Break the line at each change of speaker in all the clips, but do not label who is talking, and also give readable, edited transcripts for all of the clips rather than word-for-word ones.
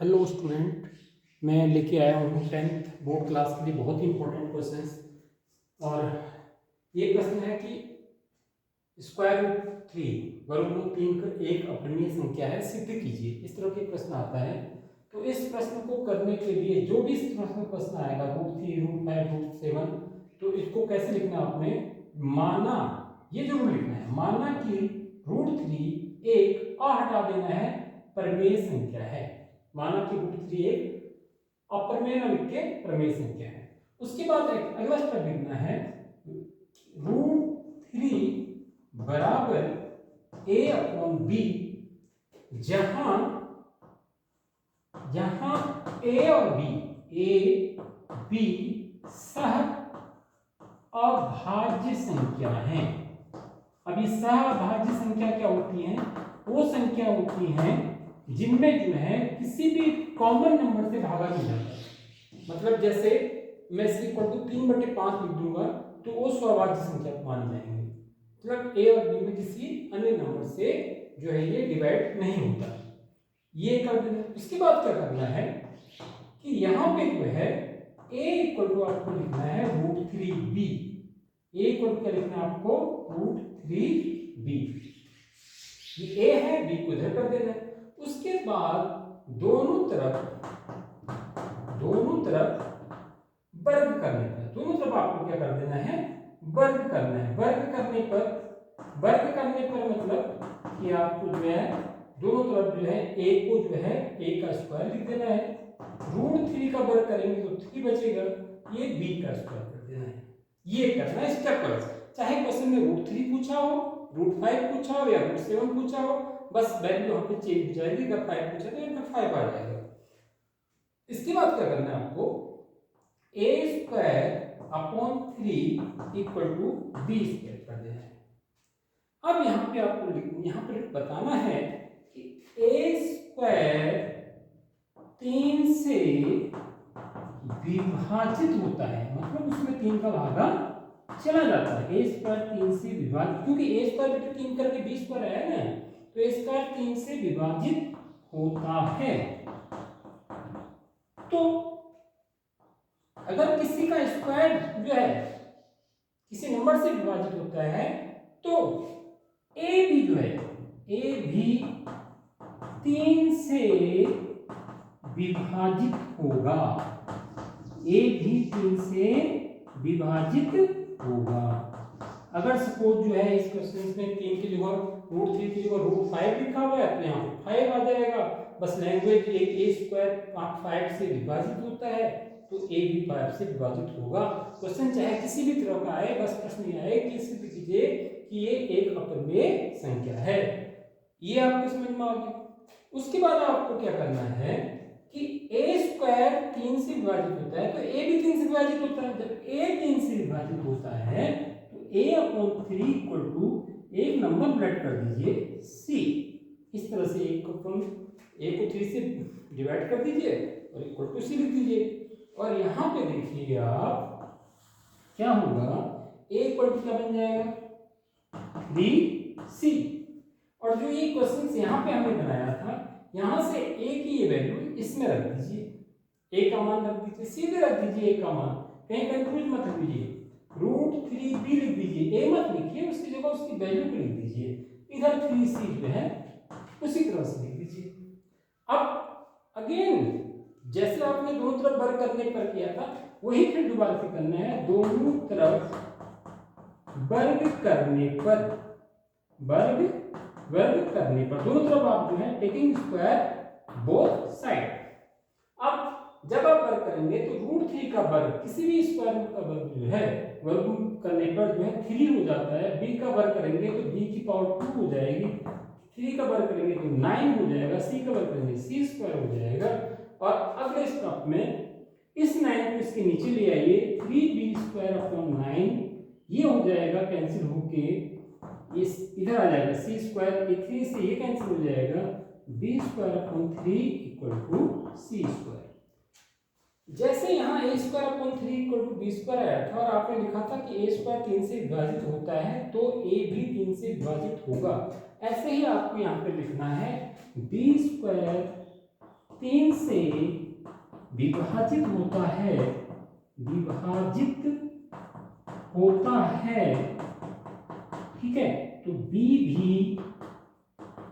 Hello student, मैं लेके आया हूँ 10th बोर्ड क्लास के लिए बहुत ही इंपॉर्टेंट क्वेश्चंस। और ये प्रश्न है कि स्क्वायर रूट 3 वर्गमूल 3 का एक अपरिमेय संख्या है, सिद्ध कीजिए। इस तरह के प्रश्न आता है। तो इस प्रश्न को करने के लिए जो भी इस प्रश्न में प्रश्न आएगा √3, √5, √7, तो इसको कैसे लिखना आपने, माना, ये जरूर लिखना है, माना कि √3 एक हटा देना है परिमेय संख्या है। माना कि √3 एक अपरिमेय न लिख के प्रमेय संख्या है। उसके बाद एक अगला स्टेप लिखना है, √3 बराबर a/b, जहां a और b सह अभाज्य संख्या हैं। अब ये सह अभाज्य संख्या क्या होती है? वो संख्या होती है जिनमें जो है किसी भी कॉमन नंबर से भागा नहीं जाता। मतलब जैसे मैं इसे इक्वल टू 3/5 लिख दूंगा तो वो स्वाभाज्य संख्या मानी जाएंगे। मतलब ए और बी में किसी अन्य नंबर से जो है ये डिवाइड नहीं होता। ये कर देना। उसके बाद क्या करना है कि यहाँ पे जो है a इक्वल टू आपको लिखना है √3b। a इक्वल टू क्या लिखना है आपको? √3b। ये a है, b को इधर कर देना है। उसके बाद दोनों तरफ वर्ग करने पर, दोनों तरफ आपको क्या कर देना है? वर्ग करना है। वर्ग करने पर मतलब कि आपको जो है दोनों तरफ जो है a को जो है a का स्क्वायर लिख देना है। √3 का वर्ग करेंगे तो 3 बचेगा, ये b का स्क्वायर कर देना है। ये करना है स्टेप वाइज। चाहे क्वेश्चन में √3 पूछा हो, √5 पूछा हो या √7 पूछा हो, बस वैल्यू यहाँ पे चेंज हो जाएगी। अगर 5 पूछा तो यहाँ पे 5 आ जाएगा। इसके बाद क्या करना है आपको? a² / 3 = b² कर देना है। अब यहाँ पे आपको यहाँ पे बताना है कि a² 3 से विभाजित होता है, मतलब उसमें 3 का भागा चला जाता है। a² 3 से विभाजित, क्योंकि a² 3 करके b² है ना, तो a² 3 से विभाजित होता है। तो अगर किसी का स्क्वायर जो है किसी नंबर से विभाजित होता है तो a भी जो है a भी 3 से विभाजित होगा। a भी 3 से विभाजित होगा। अगर सपोज जो है इस क्वेश्चन में 3 की जगह √3 की जगह √5 लिखा हुआ है तो यहाँ पे 5 आ जाएगा। बस लैंग्वेज एक a² 5 से विभाजित होता है तो a भी 5 से विभाजित होगा। क्वेश्चन चाहे किसी भी तरह का आए, बस प्रश्न ये आए कि सिद्ध कीजिए कि ये एक अपरिमेय संख्या है। ये आपको समझ में आ गया। उसके बाद आपको क्या करना है कि a² 3 से विभाजित होता है तो a भी 3 से विभाजित होता है। जब a 3 से विभाजित होता है तो a/3 = एक नंबर ब्लड कर दीजिए c। इस तरह से a को 3 से डिवाइड कर दीजिए और इक्वल टू c लिख दीजिए। और यहाँ पे देखिए आप क्या होगा, a इक्वल टू क्या बन जाएगा? 3c। और जो ये क्वेश्चन यहाँ पे हमने बनाया था, यहाँ से a की ये वैल्यू इसमें रख दीजिए, a का मान रख दीजिए, सीधे रख दीजिए a का मान, कहीं कंफ्यूज मत कीजिए। √3b लिख दीजिए, a मत लिखिए, उसकी जगह उसकी वैल्यू को लिख दीजिए। इधर 3c जो है उसी तरह से लिख दीजिए। अब अगेन जैसे आपने दोनों तरफ वर्ग करने पर किया था वही फिर दोबारा से करना है। दोनों तरफ वर्ग करने पर दोनों तरफ आप जो है टेकिंग स्क्वायर बोथ साइड। अब जब आप वर्ग करेंगे तो √3 का वर्ग, किसी भी स्क्वायर रूट का वर्ग जो है वर्ग करने पर जो है 3 हो जाता है। b का वर्ग करेंगे तो b की पावर 2 हो जाएगी, 3 का वर्ग करेंगे तो 9 हो जाएगा, c का वर्ग करेंगे c² हो जाएगा। और अगले स्टेप में इस 9 को इसके नीचे ले आइए, 3b² / 9, ये हो जाएगा कैंसिल होके इस इधर आ जाएगा c², ये 3 से ये कैंसिल हो जाएगा, b² / 3 = c²। जैसे यहाँ a² / 3 = b² आया था और आपने लिखा था कि a² 3 से विभाजित होता है तो a भी 3 से विभाजित होगा। ऐसे ही आपको यहाँ पे लिखना है b² 3 से विभाजित होता है, ठीक है, तो b भी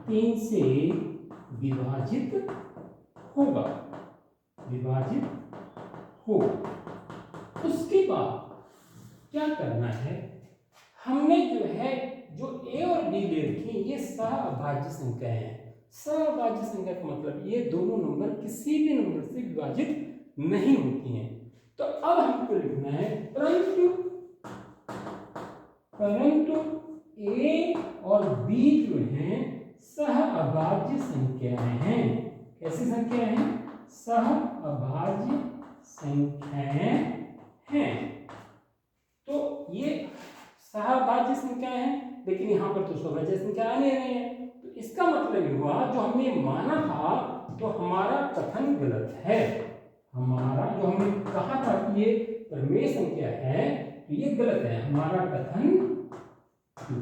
3 से विभाजित होगा। उसके बाद क्या करना है, हमने जो है जो a और b ले रखी ये सहअभाज्य संख्याएं हैं। सहअभाज्य संख्या का मतलब ये दोनों नंबर किसी भी नंबर से विभाजित नहीं होती हैं। तो अब हमको लिखना है परंतु a और b जो हैं सहअभाज्य संख्याएं हैं। कैसी संख्याएं हैं? सहअभाज्य संख्याएं हैं। तो ये सहअभाज्य संख्याएं हैं, लेकिन यहाँ पर तो स्वभाज्य संख्या आ नहीं रही है। तो इसका मतलब हुआ जो हमने माना था तो हमारा कथन गलत है। हमारा जो हमने कहा था कि ये प्रमेय संख्या है तो ये गलत है, हमारा कथन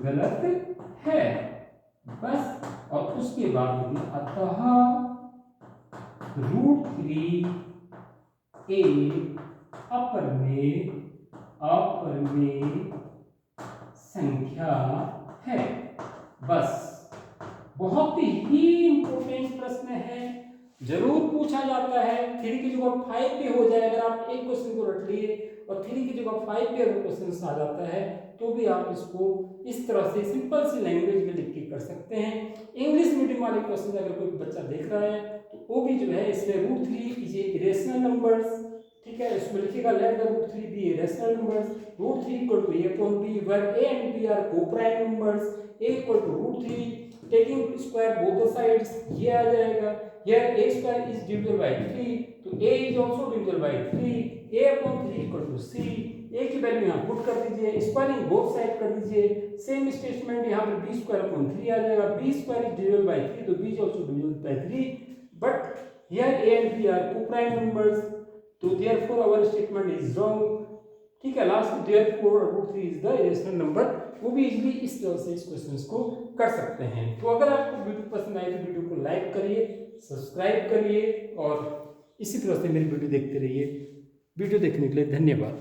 गलत है बस। और उसके बाद अतः √3 एक अप्रमेय संख्या है। बस बहुत ही इंपॉर्टेंट प्रश्न है, जरूर पूछा जाता है। 3 की जगह 5 पे हो जाए, अगर आप एक क्वेश्चन को रट लिए और 3 की जगह 5 पे अगर क्वेश्चन आ जाता है तो भी आप इसको इस तरह से सिंपल सी लैंग्वेज में लिख के कर सकते हैं। इंग्लिश मीडियम वाले क्वेश्चन अगर कोई बच्चा देख रहा है तो वो भी जो है इसमें √3 इज ए इरेशनल नंबर्स, ठीक है, इसमें लिखिएगा let the √3 be a rational numbers, √3 equal to a upon b where a and b are co-prime numbers, a equal to √3 taking square both the sides, ये आ जाएगा। here a square is divisible by 3 तो a is also divisible by 3, a upon 3 equal to c, a की value यहाँ put कर दीजिए, squaring both side कर दीजिए, सेम स्टेटमेंट यहाँ पर b स्क्वायर अपॉन 3 आ जाएगा, b square is divisible by 3 तो b is also divisible by 3 but here a and b are co-prime numbers तो therefore our statement is wrong, ठीक है। Last में therefore √3 is the irrational number, वो भी easily इस तरह से इस क्वेश्चंस को कर सकते हैं। तो अगर आपको वीडियो पसंद आए तो वीडियो को लाइक करिए, सब्सक्राइब करिए और इसी तरह से मेरी वीडियो देखते रहिए। वीडियो देखने के लिए धन्यवाद।